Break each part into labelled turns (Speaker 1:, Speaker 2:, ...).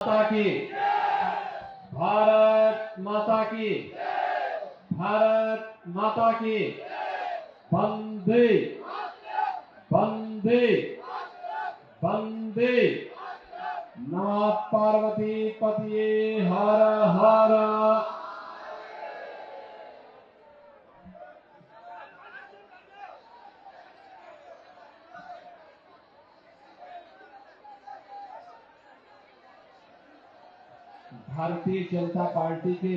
Speaker 1: माता की, भारत माता की, भारत माता की, वंदे वंदे वंदे। नमः पार्वती पतिये हर हर। भारतीय जनता पार्टी के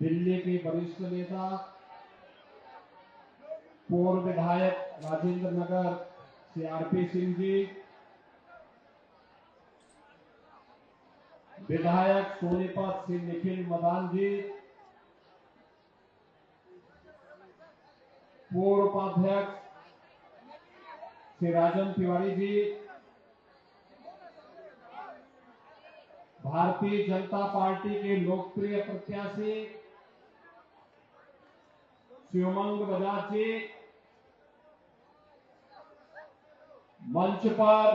Speaker 1: दिल्ली के वरिष्ठ नेता पूर्व विधायक राजेंद्र नगर श्री आरपी सिंह जी, विधायक सोनीपत श्री निखिल मदान जी, पूर्व उपाध्यक्ष श्री राजन तिवारी जी, भारतीय जनता पार्टी के लोकप्रिय प्रत्याशी श्री उमंग बजाज जी, मंच पर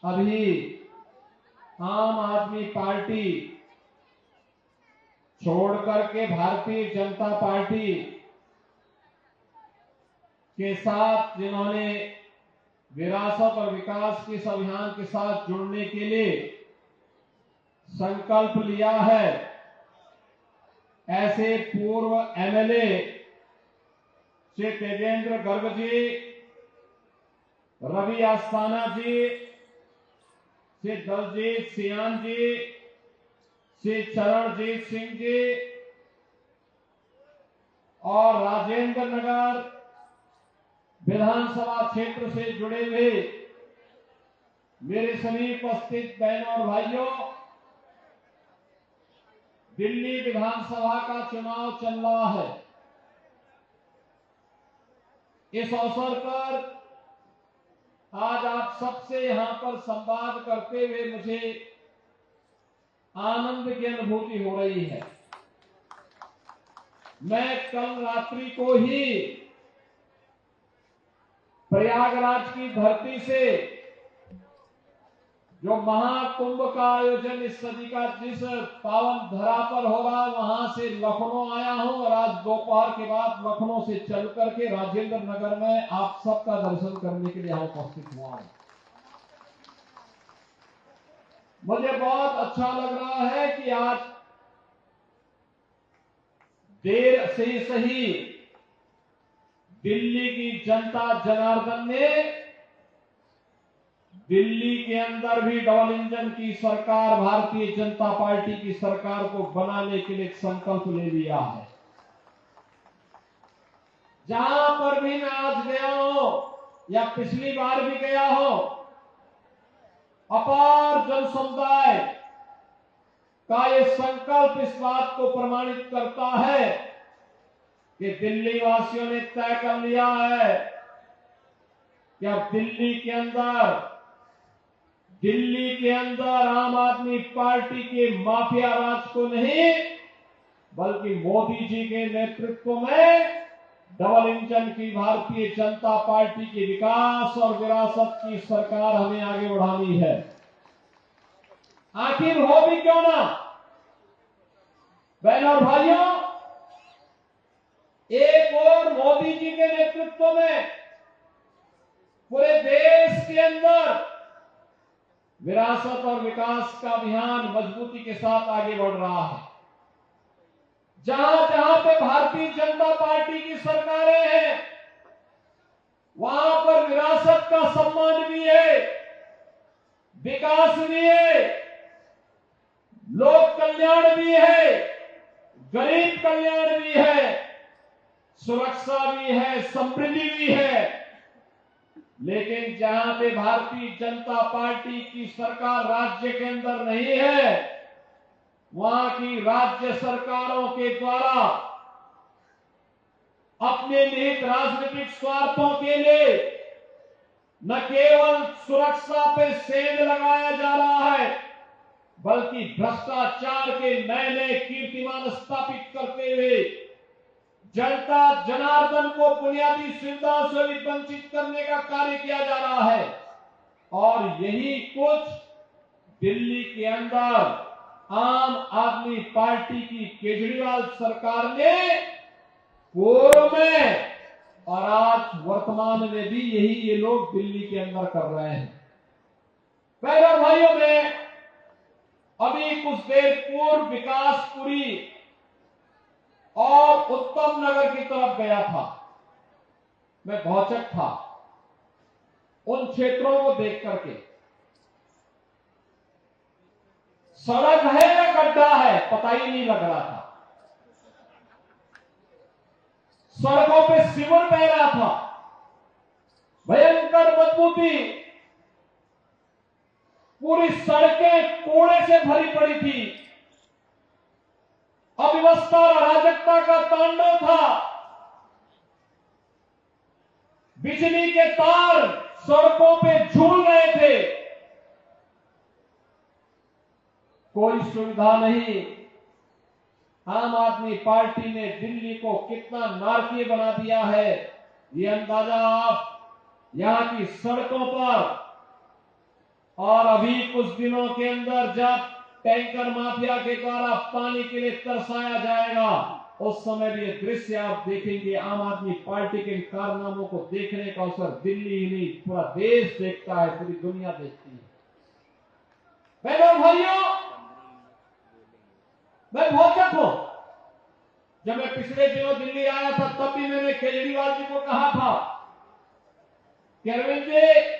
Speaker 1: अभी आम आदमी पार्टी छोड़ करके भारतीय जनता पार्टी के साथ जिन्होंने विरासत और विकास के इस अभियान के साथ जुड़ने के लिए संकल्प लिया है, ऐसे पूर्व एमएलए श्री तेजेंद्र गर्ग जी, रवि आस्थाना जी, श्री दलजीत सियान जी, श्री चरणजीत सिंह जी और राजेंद्र नगर विधानसभा क्षेत्र से जुड़े हुए मेरे सभी उपस्थित बहनों और भाइयों, दिल्ली विधानसभा का चुनाव चल रहा है। इस अवसर पर आज आप सबसे यहां पर संवाद करते हुए मुझे आनंद की अनुभूति हो रही है। मैं कल रात्रि को ही प्रयागराज की धरती से जो महाकुंभ का आयोजन इस सदी का जिस पावन धरा पर हो रहा, वहां से लखनऊ आया हूं और आज दोपहर के बाद लखनऊ से चल करके राजेंद्र नगर में आप सबका दर्शन करने के लिए यहां उपस्थित हुआ हूं। मुझे बहुत अच्छा लग रहा है कि आज देर से सही दिल्ली की जनता जनार्दन ने दिल्ली के अंदर भी डबल इंजन की सरकार, भारतीय जनता पार्टी की सरकार को बनाने के लिए एक संकल्प ले लिया है। जहां पर भी मैं आज गया हूं या पिछली बार भी गया हूं, अपार जन समुदाय का ये संकल्प इस बात को प्रमाणित करता है कि दिल्ली वासियों ने तय कर लिया है कि अब दिल्ली के अंदर आम आदमी पार्टी के माफिया राज को नहीं, बल्कि मोदी जी के नेतृत्व में डबल इंजन की भारतीय जनता पार्टी की विकास और विरासत की सरकार हमें आगे बढ़ानी है। आखिर हो भी क्यों ना बहनों और भाइयों, एक और मोदी जी के नेतृत्व में पूरे देश के अंदर विरासत और विकास का अभियान मजबूती के साथ आगे बढ़ रहा है। जहां जहां पे भारतीय जनता पार्टी की सरकारें हैं, वहां पर विरासत का सम्मान भी है, विकास भी है, लोक कल्याण भी है, गरीब कल्याण भी है, सुरक्षा भी है, समृद्धि भी है। लेकिन जहां पे भारतीय जनता पार्टी की सरकार राज्य के अंदर नहीं है, वहां की राज्य सरकारों के द्वारा अपने निहित राजनीतिक स्वार्थों के लिए न केवल सुरक्षा पे सेंध लगाया जा रहा है, बल्कि भ्रष्टाचार के नए नए कीर्तिमान स्थापित करते हुए जनता जनार्दन को बुनियादी सुविधाओं से वंचित करने का कार्य किया जा रहा है। और यही कुछ दिल्ली के अंदर आम आदमी पार्टी की केजरीवाल सरकार ने पूर्व में और आज वर्तमान में भी यही ये लोग दिल्ली के अंदर कर रहे हैं। बहनों भाइयों, में अभी कुछ देर पूर्व विकासपुरी और उत्तम नगर की तरफ गया था। मैं भौचक था उन क्षेत्रों को देख करके। सड़क है या गड्ढा है पता ही नहीं लग रहा था। सड़कों पे सीवर बह रहा था, भयंकर बदबू थी, पूरी सड़कें कूड़े से भरी पड़ी थी, अव्यवस्था और अराजकता का तांडव था। बिजली के तार सड़कों पे झूल रहे थे, कोई सुविधा नहीं। आम आदमी पार्टी ने दिल्ली को कितना नारकीय बना दिया है, ये अंदाजा आप यहां की सड़कों पर। और अभी कुछ दिनों के अंदर जब टैंकर माफिया के द्वारा पानी के लिए तरसाया जाएगा, उस समय भी ये दृश्य आप देखेंगे। आम आदमी पार्टी के कारनामों को देखने का अवसर दिल्ली ही नहीं पूरा देश देखता है, पूरी दुनिया देखती है। बहनों भाइयों, मैं भौचक हूं। जब मैं पिछले दिनों दिल्ली आया था तब भी मैंने केजरीवाल जी को कहा था कि अरविंद जी,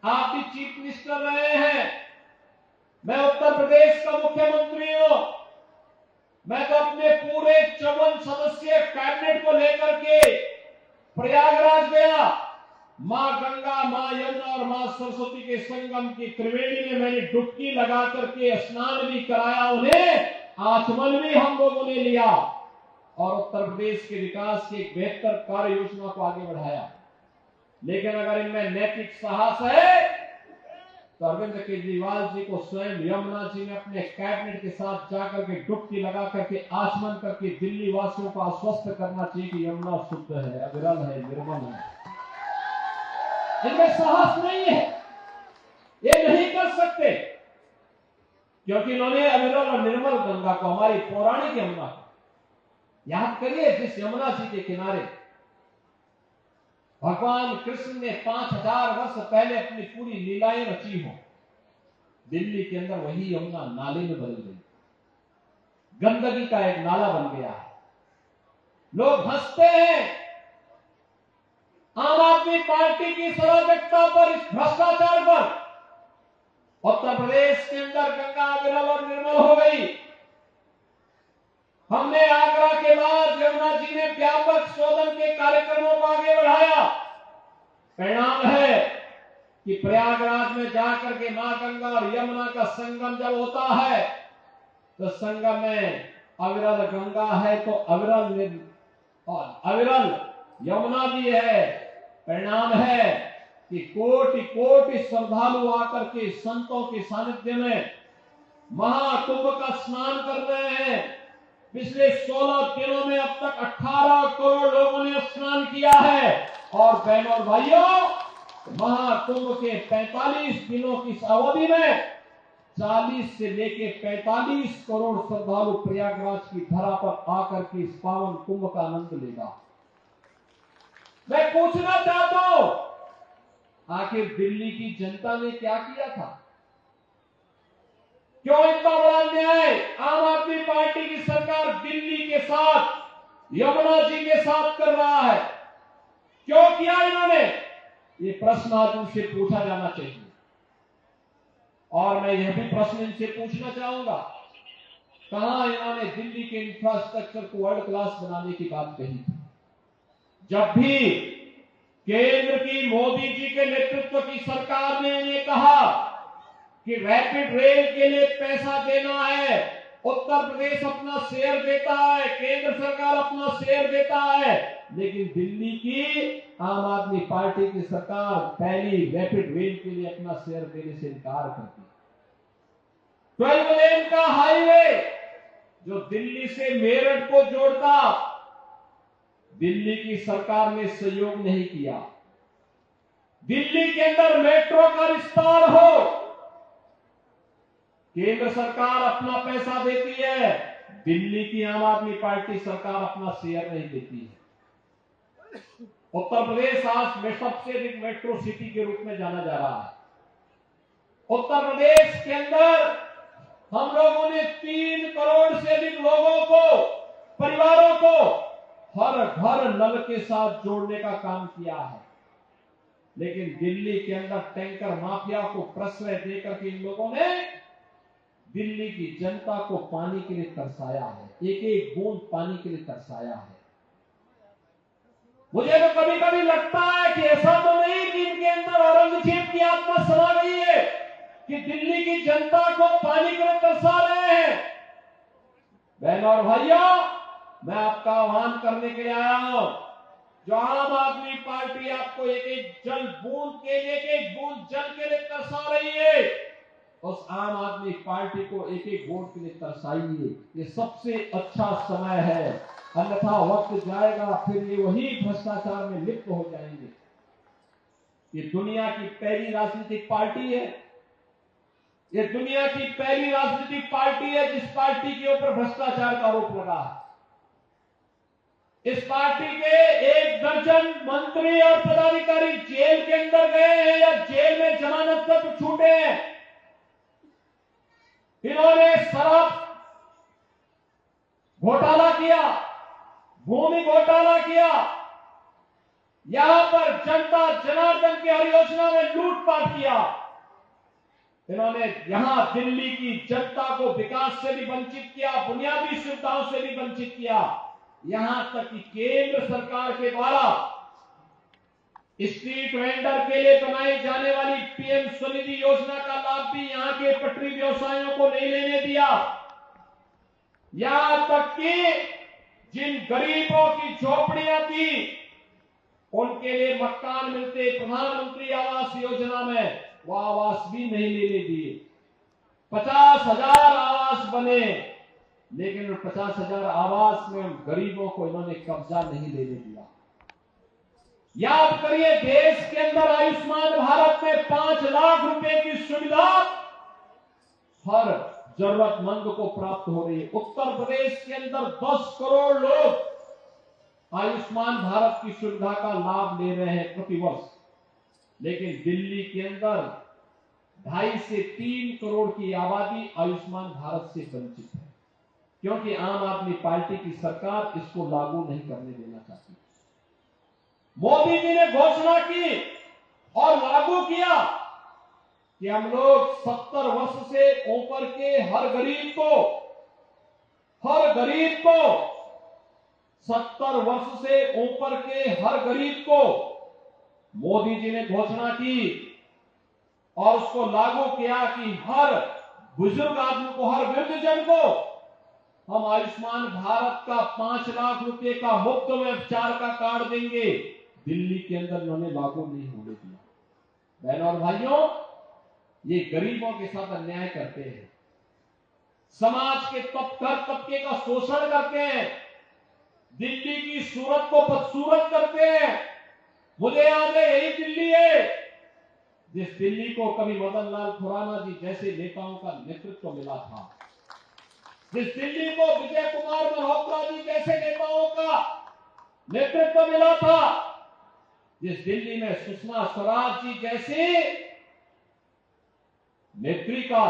Speaker 1: आप भी चीफ मिनिस्टर रहे हैं, मैं उत्तर प्रदेश का मुख्यमंत्री हूं, मैं तो अपने पूरे 54 सदस्यीय कैबिनेट को लेकर के प्रयागराज गया। मां गंगा, मां यमुना और मां सरस्वती के संगम की त्रिवेणी में मैंने डुबकी लगा करके स्नान भी कराया, उन्हें आचमन भी हम लोगों ने लिया और उत्तर प्रदेश के विकास की एक बेहतर कार्य योजना को आगे बढ़ाया। लेकिन अगर इनमें नैतिक साहस है तो अरविंद केजरीवाल जी को स्वयं यमुना जी ने अपने कैबिनेट के साथ जाकर के डुबकी लगा करके आचमन करके दिल्ली वासियों को आश्वस्त करना चाहिए कि यमुना शुद्ध है, अविरल है, निर्मल है। इनमें साहस नहीं है, ये नहीं कर सकते, क्योंकि इन्होंने अविरल और निर्मल गंगा को, हमारी पौराणिक यमुना को याद करिए, जिस यमुना जी के किनारे भगवान कृष्ण ने 5000 वर्ष पहले अपनी पूरी लीलाएं रची हो, दिल्ली के अंदर वही यमुना नाले में बदल गई, गंदगी का एक नाला बन गया है। लोग हंसते हैं आम आदमी पार्टी की सराजकता पर, इस भ्रष्टाचार पर। उत्तर प्रदेश के अंदर गंगा अविरल और निर्मल हो गई। हमने आगरा के बाद यमुना जी ने व्यापक शोधन के कार्यक्रमों को आगे बढ़ाया। परिणाम है कि प्रयागराज में जाकर के मां गंगा और यमुना का संगम जब होता है तो संगम में अविरल गंगा है तो अविरल यमुना भी है। परिणाम है कि कोटि कोटि श्रद्धालु आकर के संतों के सानिध्य में महाकुंभ का स्नान कर रहे हैं। पिछले 16 दिनों में अब तक 18 करोड़ लोगों ने स्नान किया है। और बहनों और भाइयों, महाकुंभ के 45 दिनों की अवधि में 40 से लेके 45 करोड़ श्रद्धालु प्रयागराज की धरा पर आकर के इस पावन कुंभ का आनंद लेगा। मैं पूछना चाहता हूं, आखिर दिल्ली की जनता ने क्या किया था? क्यों इतना बड़ा अन्याय आम आदमी पार्टी की सरकार दिल्ली के साथ, यमुना जी के साथ कर रहा है? क्यों किया इन्होंने? ये प्रश्न आज उनसे पूछा जाना चाहिए। और मैं यह भी प्रश्न इनसे पूछना चाहूंगा, कहां इन्होंने दिल्ली के इंफ्रास्ट्रक्चर को वर्ल्ड क्लास बनाने की बात कही थी? जब भी केंद्र की मोदी जी के नेतृत्व की सरकार ने इन्हें कहा कि रैपिड रेल के लिए पैसा देना है, उत्तर प्रदेश अपना शेयर देता है, केंद्र सरकार अपना शेयर देता है, लेकिन दिल्ली की आम आदमी पार्टी की सरकार पहली रैपिड रेल के लिए अपना शेयर देने से इनकार करती। 12 लेन का हाईवे जो दिल्ली से मेरठ को जोड़ता, दिल्ली की सरकार ने सहयोग नहीं किया। दिल्ली के अंदर मेट्रो का विस्तार हो। केंद्र सरकार अपना पैसा देती है, दिल्ली की आम आदमी पार्टी सरकार अपना शेयर नहीं देती है। उत्तर प्रदेश आज में सबसे अधिक मेट्रो सिटी के रूप में जाना जा रहा है। उत्तर प्रदेश के अंदर हम लोगों ने 3 करोड़ से अधिक लोगों को, परिवारों को हर घर नल के साथ जोड़ने का काम किया है। लेकिन दिल्ली के अंदर टैंकर माफिया को प्रश्रय देकर के इन लोगों ने दिल्ली की जनता को पानी के लिए तरसाया है, एक एक बूंद पानी के लिए तरसाया है। मुझे तो कभी कभी लगता है कि ऐसा तो नहीं कि इनके अंदर औरंगजेब की आत्मा समा गई है कि दिल्ली की जनता को पानी के लिए तरसा रहे हैं। बहनों और भाइयों, मैं आपका आह्वान करने के लिए आया हूं, जो आम आदमी पार्टी आपको एक एक जल बूंद के लिए, एक एक बूंद जल के लिए तरसा रही है, उस आम आदमी पार्टी को एक एक वोट के लिए तरसाइए। ये सबसे अच्छा समय है, अन्यथा वक्त जाएगा फिर ये वही भ्रष्टाचार में लिप्त हो जाएंगे। ये दुनिया की पहली राजनीतिक पार्टी है, ये दुनिया की पहली राजनीतिक पार्टी है जिस पार्टी के ऊपर भ्रष्टाचार का आरोप लगा है। इस पार्टी के 1 दर्जन मंत्री और पदाधिकारी जेल के अंदर गए हैं या जेल में जमानत पर छूटे हैं। इन्होंने शराब घोटाला किया, भूमि घोटाला किया, यहां पर जनता जनार्दन की हर योजना में लूटपाट किया। इन्होंने यहां दिल्ली की जनता को विकास से भी वंचित किया, बुनियादी सुविधाओं से भी वंचित किया। यहां तक कि केंद्र सरकार के द्वारा स्ट्रीट वेंडर के लिए बनाई जाने वाली पीएम स्वनिधि योजना का लाभ भी यहां के पटरी व्यवसायियों को नहीं लेने दिया। यहां तक कि जिन गरीबों की झोपड़ियां थी उनके लिए मकान मिलते प्रधानमंत्री आवास योजना में, वो आवास भी नहीं लेने दिए। 50,000 आवास बने, लेकिन उन 50,000 आवास में उन गरीबों को इन्होंने कब्जा नहीं लेने दिया। याद करिए, देश के अंदर आयुष्मान भारत में 5 लाख रुपए की सुविधा हर जरूरतमंद को प्राप्त हो रही है। उत्तर प्रदेश के अंदर 10 करोड़ लोग आयुष्मान भारत की सुविधा का लाभ ले रहे हैं प्रतिवर्ष, लेकिन दिल्ली के अंदर 2.5 से 3 करोड़ की आबादी आयुष्मान भारत से वंचित है, क्योंकि आम आदमी पार्टी की सरकार इसको लागू नहीं करने देना चाहती। मोदी जी ने घोषणा की और लागू किया कि हम लोग 70 वर्ष से ऊपर के हर गरीब को 70 वर्ष से ऊपर के हर गरीब को मोदी जी ने घोषणा की और उसको लागू किया कि हर बुजुर्ग आदमी को, हर वृद्धजन को हम आयुष्मान भारत का 5 लाख रुपए का मुफ्त में उपचार का कार्ड देंगे। दिल्ली के अंदर उन्होंने लागू नहीं होने दिया। बहनों और भाइयों, ये गरीबों के साथ अन्याय करते हैं, समाज के तबके का शोषण करते हैं, दिल्ली की सूरत को बदसूरत करते हैं। मुझे याद है, यही दिल्ली है जिस दिल्ली को कभी मदन लाल खुराना जी जैसे नेताओं का नेतृत्व मिला था, जिस दिल्ली को विजय कुमार मल्होत्रा जी जैसे नेताओं का नेतृत्व मिला था, जिस दिल्ली में सुषमा स्वराज जी जैसे नेत्री का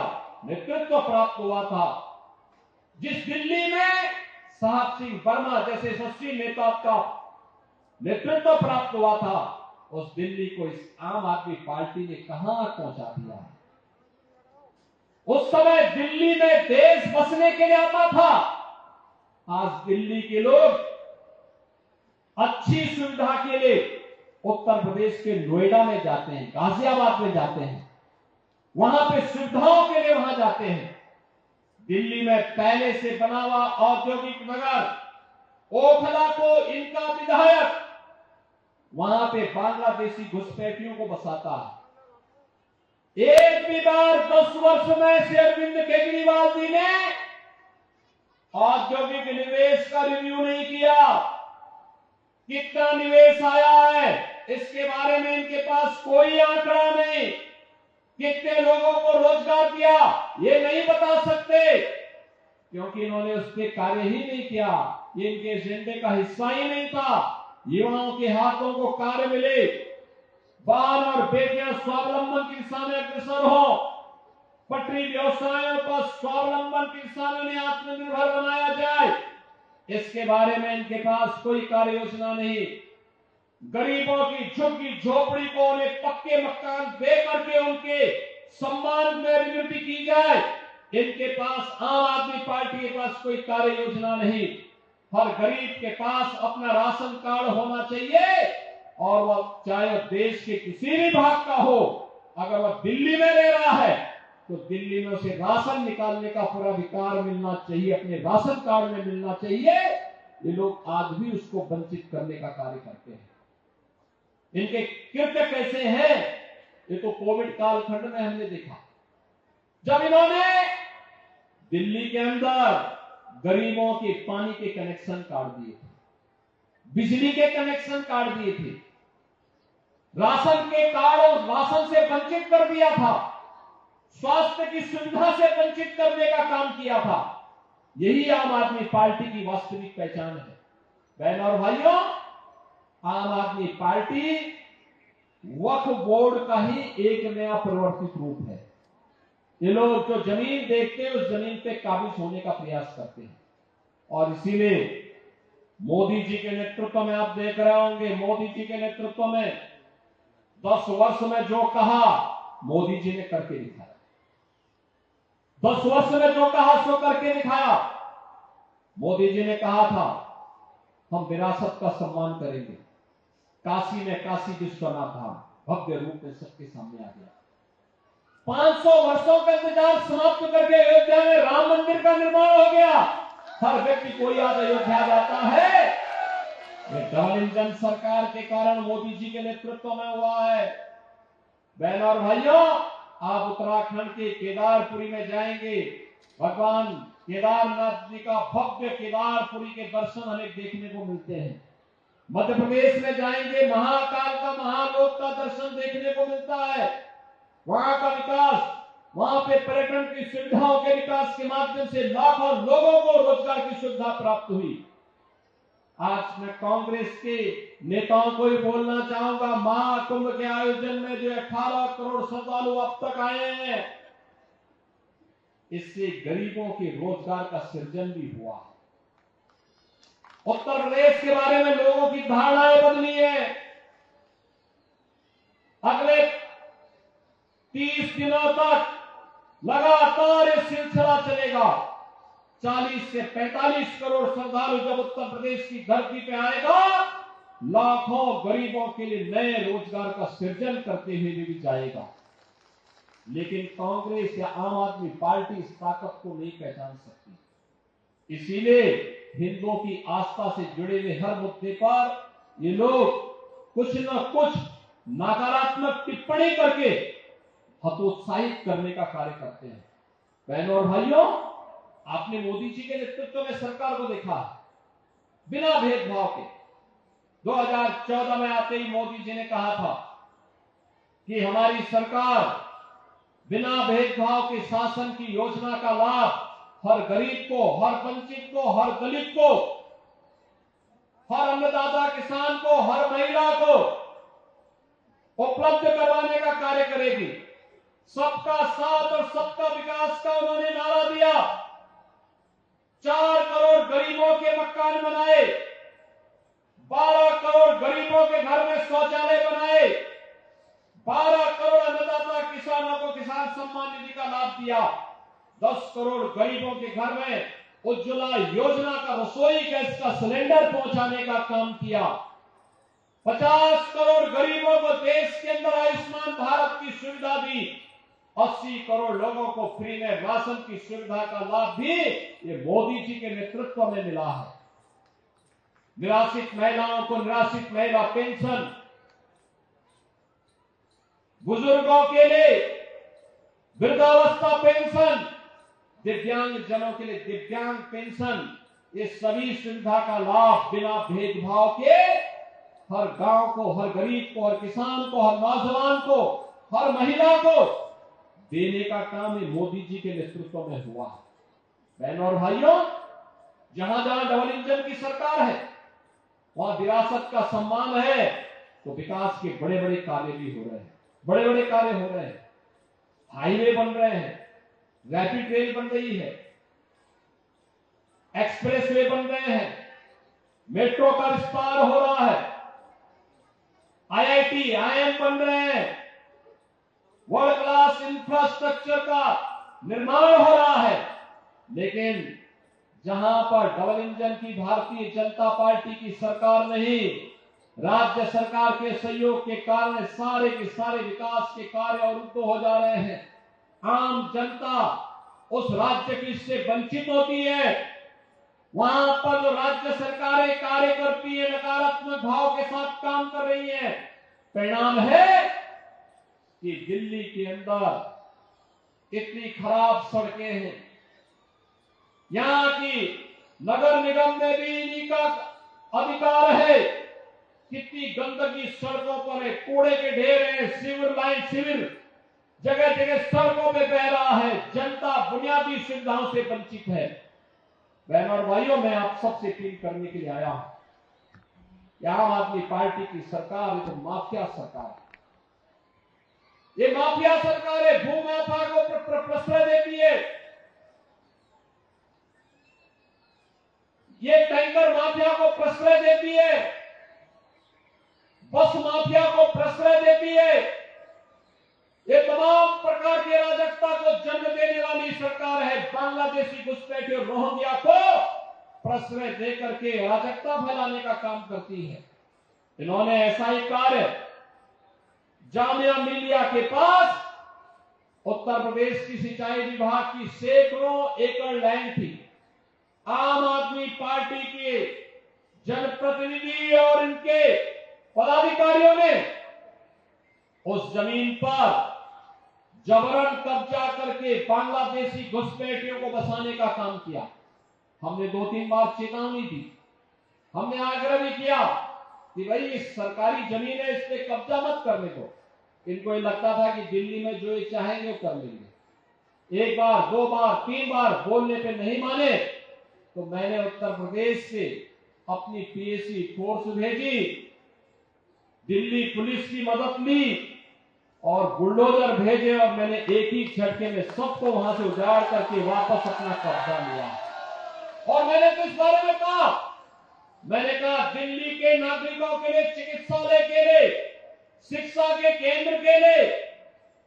Speaker 1: नेतृत्व प्राप्त हुआ था, जिस दिल्ली में साहब सिंह वर्मा जैसे यशस्वी नेता का नेतृत्व प्राप्त हुआ था, उस दिल्ली को इस आम आदमी पार्टी ने कहां पहुंचा दिया। उस समय दिल्ली में देश बसने के लिए आता था, आज दिल्ली के लोग अच्छी सुविधा के लिए उत्तर प्रदेश के नोएडा में जाते हैं, गाजियाबाद में जाते हैं, वहां पे सुविधाओं के लिए वहां जाते हैं। दिल्ली में पहले से बना हुआ औद्योगिक नगर ओखला को इनका विधायक वहां पे बांग्लादेशी घुसपैठियों को बसाता है। एक भी बार 10 वर्ष में से अरविंद केजरीवाल जी ने औद्योगिक निवेश का रिव्यू नहीं किया। कितना निवेश आया है, इसके बारे में इनके पास कोई आंकड़ा नहीं। कितने लोगों को रोजगार दिया ये नहीं बता सकते, क्योंकि इन्होंने उस पर कार्य ही नहीं किया। ये इनके एजेंडे का हिस्सा ही नहीं था। युवाओं के हाथों को कार्य मिले, बहन और बेटियां स्वावलंबन की दिशा में अग्रसर हो, पटरी व्यवसायों को स्वावलंबन की दिशा में आत्मनिर्भर बनाया जाए, इसके बारे में इनके पास कोई कार्य योजना नहीं। गरीबों की झुग्गी झोपड़ी को उन्हें पक्के मकान दे करके उनके सम्मान में अभिवृद्धि की जाए, इनके पास, आम आदमी पार्टी के पास कोई कार्य योजना नहीं। हर गरीब के पास अपना राशन कार्ड होना चाहिए, और वह चाहे देश के किसी भी भाग का हो, अगर वह दिल्ली में रह रहा है तो दिल्ली में उसे राशन निकालने का पूरा अधिकार मिलना चाहिए, अपने राशन कार्ड में मिलना चाहिए। ये लोग आज भी उसको वंचित करने का कार्य करते हैं। इनके कृत्य कैसे हैं ये तो कोविड कालखंड में हमने देखा, जब इन्होंने दिल्ली के अंदर गरीबों के पानी के कनेक्शन काट दिए थे, बिजली के कनेक्शन काट दिए थे, राशन के कार्ड राशन से वंचित कर दिया था, स्वास्थ्य की सुविधा से वंचित करने का काम किया था। यही आम आदमी पार्टी की वास्तविक पहचान है। बहनों और भाइयों, आम आदमी पार्टी वक्फ बोर्ड का ही एक नया परिवर्तित रूप है। ये लोग जो जमीन देखते हैं उस जमीन पे काबिज होने का प्रयास करते हैं, और इसीलिए मोदी जी के नेतृत्व में आप देख रहे होंगे, मोदी जी के नेतृत्व में 10 वर्ष में जो कहा मोदी जी ने करके दिखाया। 10 वर्ष में जो कहा सो करके दिखाया। मोदी जी ने कहा था हम विरासत का सम्मान करेंगे, काशी में काशी विश्वनाथ धाम भव्य रूप में सबके सामने आ गया। 500 वर्षों का इंतजार समाप्त करके अयोध्या में राम मंदिर का निर्माण हो गया। हर व्यक्ति को याद अयोध्या जाता है, ये डबल इंजन सरकार के कारण मोदी जी के नेतृत्व में हुआ है। बहनों और भाइयों, आप उत्तराखंड के केदारपुरी में जाएंगे, भगवान केदारनाथ जी का भव्य केदारपुरी के दर्शन हमें देखने को मिलते हैं। मध्य प्रदेश में जाएंगे, महाकाल का महालोक का दर्शन देखने को मिलता है। वहां का विकास, वहां पे पर्यटन की सुविधाओं के विकास के माध्यम से लाखों लोगों को रोजगार की सुविधा प्राप्त हुई। आज मैं कांग्रेस के नेताओं को ही बोलना चाहूंगा, महाकुंभ के आयोजन में जो 18 करोड़ श्रद्धालु अब तक आए हैं, इससे गरीबों के रोजगार का सृजन भी हुआ। उत्तर प्रदेश के बारे में लोगों की धारणाएं बदली है। अगले 30 दिनों तक लगातार ये सिलसिला चलेगा। 40 से 45 करोड़ श्रद्धालु जब उत्तर प्रदेश की धरती पे आएगा, लाखों गरीबों के लिए नए रोजगार का सृजन करते हुए भी जाएगा। लेकिन कांग्रेस या आम आदमी पार्टी इस ताकत को नहीं पहचान सकती। इसीलिए हिंदुओं की आस्था से जुड़े हुए हर मुद्दे पर ये लोग कुछ न कुछ नकारात्मक टिप्पणी करके हतोत्साहित करने का कार्य करते हैं। बहनों और भाइयों, आपने मोदी जी के नेतृत्व में सरकार को देखा, बिना भेदभाव के 2014 में आते ही मोदी जी ने कहा था कि हमारी सरकार बिना भेदभाव के शासन की योजना का लाभ हर गरीब को, हर वंचित को, हर दलित को, हर अन्नदाता किसान को, हर महिला को उपलब्ध करवाने का कार्य करेगी। सबका साथ और सबका विकास का उन्होंने नारा दिया। 4 करोड़ गरीबों के मकान बनाए, 12 करोड़ गरीबों के घर में शौचालय बनाए, 12 करोड़ अन्नदाता किसानों को किसान सम्मान निधि का लाभ दिया, 10 करोड़ गरीबों के घर में उज्ज्वला योजना का रसोई गैस का सिलेंडर पहुंचाने का काम किया, 50 करोड़ गरीबों को देश के अंदर आयुष्मान भारत की सुविधा दी, 80 करोड़ लोगों को फ्री में राशन की सुविधा का लाभ भी ये मोदी जी के नेतृत्व में मिला है। निराश्रित महिलाओं को निराश्रित महिला पेंशन, बुजुर्गों के लिए वृद्धावस्था पेंशन, दिव्यांग जनों के लिए दिव्यांग पेंशन, ये सभी सुविधा का लाभ बिना भेदभाव के हर गांव को, हर गरीब को, हर किसान को, हर नौजवान को, हर महिला को देने का काम ये मोदी जी के नेतृत्व में हुआ है। बहनों और भाइयों, जहां जहां डबल इंजन की सरकार है वहां विरासत का सम्मान है, तो विकास के बड़े बड़े कार्य भी हो रहे हैं, बड़े बड़े कार्य हो रहे हैं। हाईवे बन रहे हैं, रैपिड रेल बन रही है, एक्सप्रेस वे बन रहे हैं, मेट्रो का विस्तार हो रहा है, आईआईटी, आईआईएम बन रहे हैं, वर्ल्ड क्लास इंफ्रास्ट्रक्चर का निर्माण हो रहा है। लेकिन जहां पर डबल इंजन की भारतीय जनता पार्टी की सरकार नहीं, राज्य सरकार के सहयोग के कारण सारे के सारे विकास के कार्य अवरुद्ध हो जा रहे हैं। आम जनता उस राज्य की इससे वंचित होती है। वहां पर जो राज्य सरकारें कार्य करती है, नकारात्मक भाव के साथ काम कर रही है। परिणाम है कि दिल्ली के अंदर इतनी खराब सड़कें हैं, यहां की नगर निगम में भी इन्हीं का अधिकार है। कितनी गंदगी सड़कों पर है, कूड़े के ढेर है, सीवर जगह जगह सड़कों पे बह रहा है। जनता बुनियादी सुविधाओं से वंचित है। बहनों और भाइयों, मैं आप सबसे अपील करने के लिए आया हूं कि आम आदमी पार्टी की सरकार एक माफिया सरकार है। ये माफिया सरकार है, भूमाफिया को प्रश्रय देती है, ये टैंकर माफिया को प्रश्रय देती है, बस माफिया को प्रश्रय देती है। ये तमाम प्रकार की अराजकता को जन्म देने वाली सरकार है। बांग्लादेशी घुसपैठियों रोहिंग्या को प्रश्रय देकर के अराजकता फैलाने का काम करती है। इन्होंने ऐसा ही कार्य जामिया मिलिया के पास उत्तर प्रदेश की सिंचाई विभाग की सैकड़ों एकड़ लैंड थी। आम आदमी पार्टी के जनप्रतिनिधि और इनके पदाधिकारियों ने उस जमीन पर जबरन कब्जा करके बांग्लादेशी घुसपैठियों को बसाने का काम किया। हमने 2-3 बार चेतावनी दी, हमने आग्रह भी किया कि भाई इस सरकारी जमीन है, इस पे कब्जा मत करने दो। इनको ये लगता था कि दिल्ली में जो ये चाहेंगे वो कर लेंगे। 1 बार 2 बार 3 बार बोलने पे नहीं माने तो मैंने उत्तर प्रदेश से अपनी पीएसी फोर्स भेजी, दिल्ली पुलिस की मदद ली और बुलडोजर भेजे और मैंने एक ही झटके में सबको वहां से उजाड़ करके वापस अपना कब्जा लिया। और मैंने तो इस बारे में कहा, मैंने कहा दिल्ली के नागरिकों के लिए, चिकित्सालय के लिए, शिक्षा के केंद्र के लिए,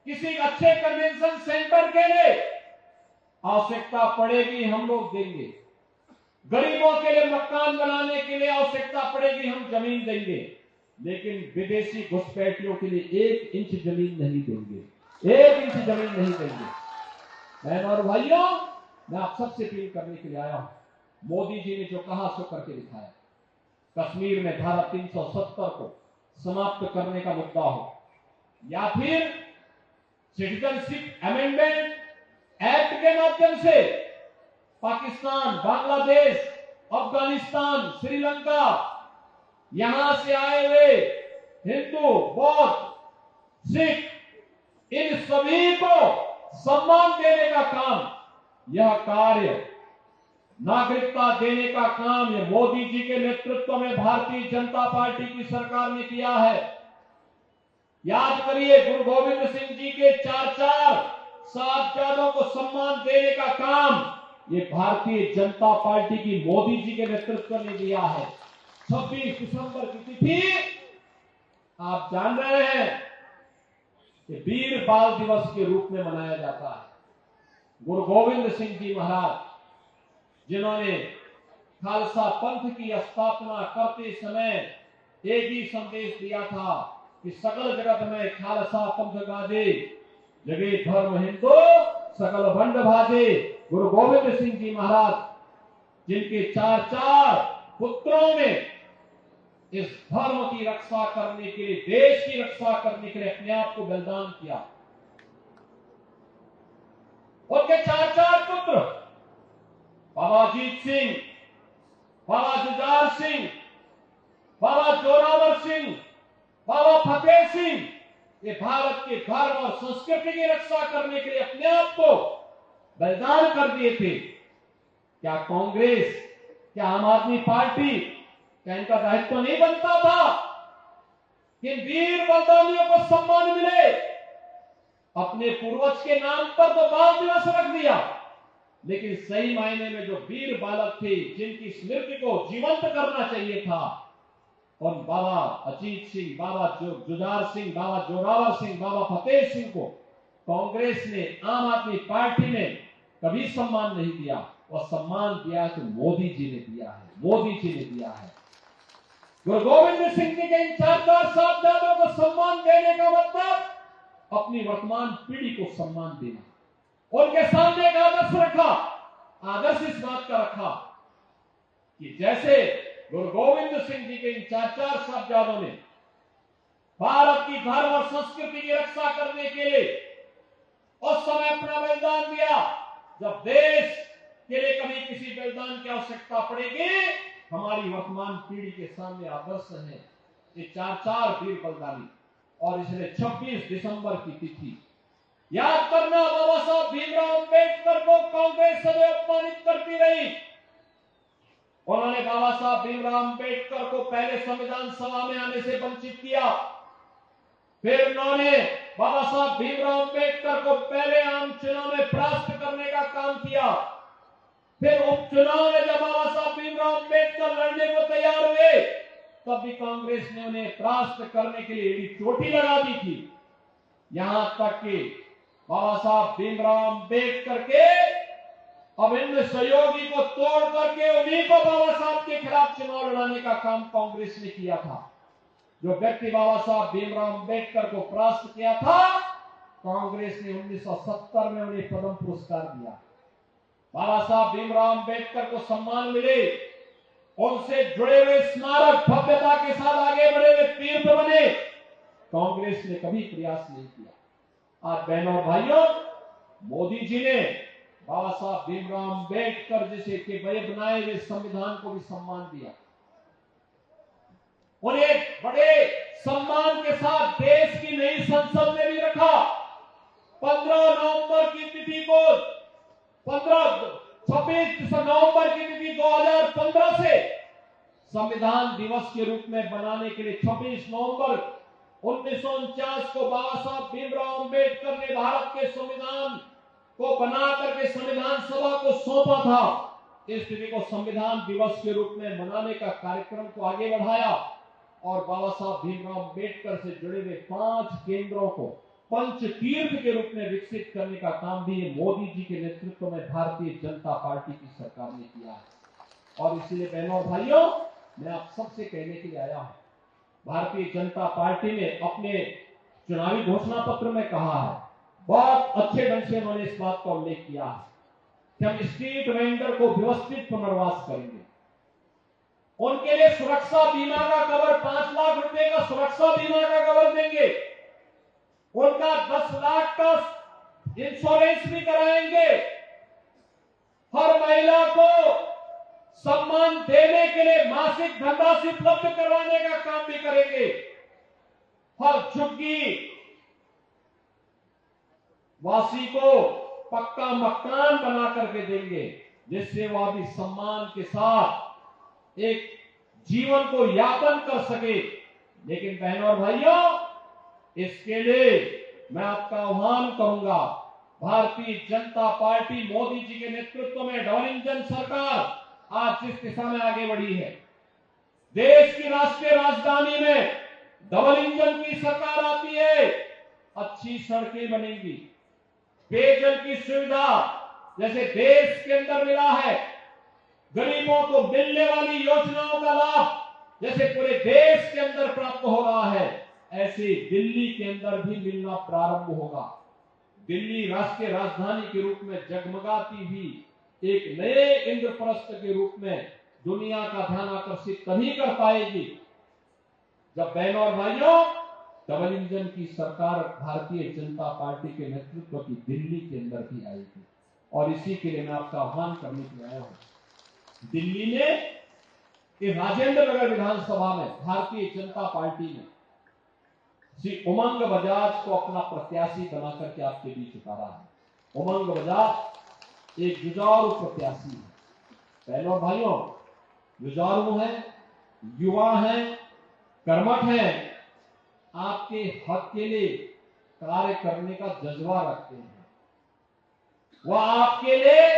Speaker 1: किसी अच्छे कन्वेंशन सेंटर के लिए आवश्यकता पड़ेगी हम लोग देंगे। गरीबों के लिए मकान बनाने के लिए आवश्यकता पड़ेगी हम जमीन देंगे, लेकिन विदेशी घुसपैठियों के लिए 1 इंच जमीन नहीं देंगे, 1 इंच जमीन नहीं देंगे। बहनों और भाइयों, मैं आप सबसे अपील करने के लिए आया हूं। मोदी जी ने जो कहा सो करके दिखाया। कश्मीर में धारा 370 को समाप्त करने का मुद्दा हो, या फिर सिटीजनशिप अमेंडमेंट एक्ट के माध्यम से पाकिस्तान, बांग्लादेश, अफगानिस्तान, श्रीलंका, यहां से आए हुए हिंदू, बौद्ध, सिख, इन सभी को सम्मान देने का काम, यह कार्य नागरिकता देने का काम ये मोदी जी के नेतृत्व में भारतीय जनता पार्टी की सरकार ने किया है। याद करिए, गुरु गोविंद सिंह जी के 4 साहिबजादों को सम्मान देने का काम ये भारतीय जनता पार्टी की मोदी जी के नेतृत्व ने दिया है। 26 दिसंबर की तिथि आप जान रहे हैं कि वीर बाल दिवस के रूप में मनाया जाता है। गुरु गोविंद सिंह जी महाराज, जिन्होंने खालसा पंथ की स्थापना करते समय एक ही संदेश दिया था कि सकल जगत में खालसा पंथ गाजे, जगे धर्म हिंदू सकल भंड भाजे। गुरु गोविंद सिंह जी महाराज, जिनके 4 पुत्रों ने इस धर्म की रक्षा करने के लिए, देश की रक्षा करने के लिए अपने आप को बलिदान किया। उनके 4 पुत्र, बाबा अजीत सिंह, बाबा जुझार सिंह, बाबा जोरावर सिंह, बाबा फतेह सिंह, ये भारत के धर्म और संस्कृति की रक्षा करने के लिए अपने आप को बलिदान कर दिए थे। क्या कांग्रेस, क्या आम आदमी पार्टी, क्या इनका दायित्व तो नहीं बनता था कि वीर बलिदानियों को सम्मान मिले? अपने पूर्वज के नाम पर तो बाल दिवस रख दिया, लेकिन सही मायने में जो वीर बालक थे, जिनकी स्मृति को जीवंत करना चाहिए था, और बाबा अजीत सिंह, बाबा जुझार सिंह, बाबा जोरावर सिंह, बाबा फतेह सिंह को कांग्रेस ने, आम आदमी पार्टी ने कभी सम्मान नहीं दिया। और सम्मान दिया तो मोदी जी ने दिया है, मोदी जी ने दिया है। गुरु गोविंद सिंह जी के इन 4 साहबजादों को सम्मान देने का मतलब अपनी वर्तमान पीढ़ी को सम्मान देना। उनके सामने एक आदर्श रखा, आदर्श इस बात का रखा कि जैसे गुरु गोविंद सिंह जी के इन 4 साहबजादों ने भारत की धर्म और संस्कृति की रक्षा करने के लिए उस समय अपना बलिदान दिया, जब देश के लिए कभी किसी बलिदान की आवश्यकता पड़ेगी, हमारी वर्तमान पीढ़ी के सामने आदर्श है ये 4 वीर बलिदानी। और इसलिए 26 दिसंबर की तिथि याद करना, बाबा साहब भीमराव अंबेडकर को कांग्रेस सदैव अपमानित करती रही। उन्होंने बाबा साहब भीमराव अंबेडकर को पहले संविधान सभा में आने से वंचित किया, फिर उन्होंने बाबा साहब भीमराव अंबेडकर को पहले आम चुनाव में परास्त करने का काम किया, फिर उपचुनाव में जब बाबा साहब भीमराव अंबेडकर लड़ने को तैयार हुए, तब भी कांग्रेस ने उन्हें परास्त करने के लिए एड़ी चोटी लगा दी थी। यहां तक कि बाबा साहब भीमराव अंबेडकर के अभिन्न सहयोगी को तोड़ करके उन्हीं को बाबा साहब के खिलाफ चुनाव लड़ाने का काम कांग्रेस ने किया था। जो व्यक्ति बाबा साहब भीमराव अंबेडकर को परास्त किया था, कांग्रेस ने 1970 में उन्हें पद्म पुरस्कार दिया। बाबा साहब भीमराव अंबेडकर को सम्मान मिले, उनसे जुड़े हुए स्मारक भव्यता के साथ आगे बढ़े हुए तीर्थ बने, कांग्रेस ने कभी प्रयास नहीं किया। आज बहनों और भाइयों, मोदी जी ने बाबा साहब भीमराव अंबेडकर जैसे के बनाए हुए संविधान को भी सम्मान दिया। उन्हें बड़े सम्मान के साथ देश की नई संसद में भी रखा। 15 नवंबर की तिथि को 26 नवंबर की तिथि 2015 से संविधान दिवस के रूप में बनाने के लिए 26 नवंबर 1949 को बाबा साहब भीमराव अंबेडकर ने भारत के संविधान को बना करके संविधान सभा को सौंपा था। इस तिथि को संविधान दिवस के रूप में मनाने का कार्यक्रम को आगे बढ़ाया और बाबा साहब भीमराव अंबेडकर से जुड़े हुए 5 केंद्रों को पंच तीर्थ के रूप में विकसित करने का काम भी ये मोदी जी के नेतृत्व में भारतीय जनता पार्टी की सरकार ने किया है। और इसलिए बहनों और भाइयों, मैं आप सबसे कहने के लिए आया हूं, भारतीय जनता पार्टी ने अपने चुनावी घोषणा पत्र में कहा है, बहुत अच्छे ढंग से उन्होंने इस बात का उल्लेख किया है कि हम स्ट्रीट वेंडर को व्यवस्थित पुनर्वास करेंगे। उनके लिए सुरक्षा बीमा का कवर, 5 लाख रुपए का सुरक्षा बीमा का कवर देंगे। उनका 10 लाख का इंश्योरेंस भी कराएंगे। हर महिला को सम्मान देने के लिए मासिक धनराशि उपलब्ध करवाने का काम भी करेंगे। हर झुग्गी वासी को पक्का मकान बना करके देंगे, जिससे वह भी सम्मान के साथ एक जीवन को यापन कर सके। लेकिन बहनों और भाइयों, इसके लिए मैं आपका आह्वान करूंगा, भारतीय जनता पार्टी मोदी जी के नेतृत्व में डबल इंजन सरकार आज जिस दिशा में आगे बढ़ी है, देश की राष्ट्रीय राजधानी में डबल इंजन की सरकार आती है, अच्छी सड़कें बनेंगी, पेयजल की सुविधा जैसे देश के अंदर मिला है, गरीबों को मिलने वाली योजनाओं का लाभ जैसे पूरे देश के अंदर प्राप्त हो रहा है, ऐसे दिल्ली के अंदर भी मिलना प्रारंभ होगा। दिल्ली राष्ट्रीय राजधानी के रूप में जगमगाती हुई एक नए इंद्रप्रस्थ के रूप में दुनिया का ध्यान आकर्षित तभी कर पाएगी जब बहनों और भाइयों डबल इंजन की सरकार भारतीय जनता पार्टी के नेतृत्व की दिल्ली के अंदर भी आएगी। और इसी के लिए मैं आपका आह्वान करने के लिए आया हूं। दिल्ली ने कि राजेंद्र नगर विधानसभा में भारतीय जनता पार्टी ने श्री उमंग बजाज को अपना प्रत्याशी बनाकर के आपके बीच उतारा है। उमंग बजाज एक जुझारू प्रत्याशी है। बहनों और भाइयों, जुझारू हैं, युवा हैं, कर्मठ हैं, आपके हक के लिए कार्य करने का जज्बा रखते हैं। वह आपके लिए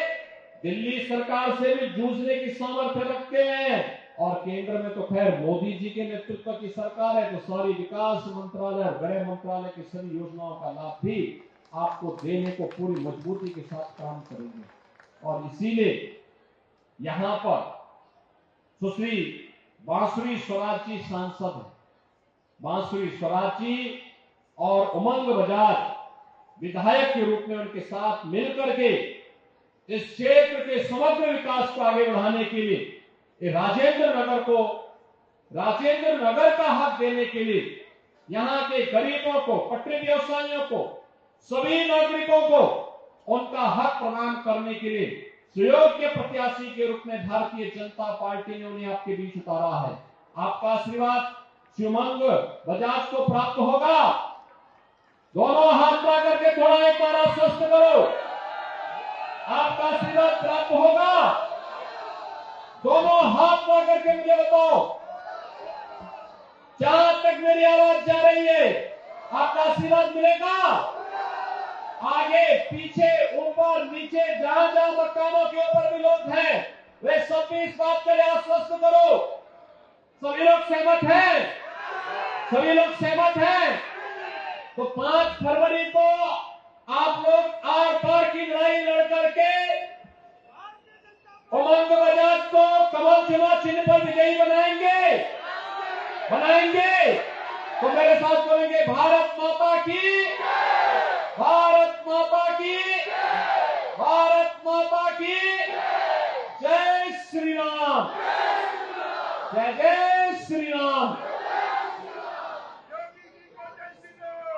Speaker 1: दिल्ली सरकार से भी जूझने की सामर्थ्य रखते हैं, और केंद्र में तो खैर मोदी जी के नेतृत्व की सरकार है, तो सारी विकास मंत्रालय और गृह मंत्रालय की सभी योजनाओं का लाभ भी आपको देने को पूरी मजबूती के साथ काम करेंगे। और इसीलिए यहां पर सुश्री बांसुरी स्वराज जी सांसद है। बांसुरी स्वराज जी और उमंग बजाज विधायक के रूप में उनके साथ मिलकर के इस क्षेत्र के समग्र विकास को आगे बढ़ाने के लिए राजेंद्र नगर का हक देने के लिए, यहां के गरीबों को, पटरी व्यवसायियों को, सभी नागरिकों को उनका हक प्रदान करने के लिए सुयोग्य प्रत्याशी के रूप में भारतीय जनता पार्टी ने उन्हें आपके बीच उतारा है। आपका आशीर्वाद श्री उमंग बजाज को प्राप्त होगा। दोनों हाथ ला करके थोड़ा एक बार आश्वस्त करो, आपका आशीर्वाद प्राप्त होगा। दोनों हाथ ला करके मुझे बताओ, जहां तक मेरी आवाज जा रही है आपका आशीर्वाद मिलेगा। आगे पीछे ऊपर नीचे जहां जहां मकानों के ऊपर भी लोग हैं, वे सब भी इस बात के लिए आश्वस्त करो। सभी लोग सहमत हैं? सभी लोग सहमत हैं? तो 5 फरवरी को आप लोग आर पार की लड़ाई लड़ करके उमंग बजाज को कमल चुनाव चिन्ह पर विजयी बनाएंगे। तो मेरे साथ बोलेंगे, भारत माता की, भारत माता की, भारत माता की जय श्री राम, जय जय श्री राम।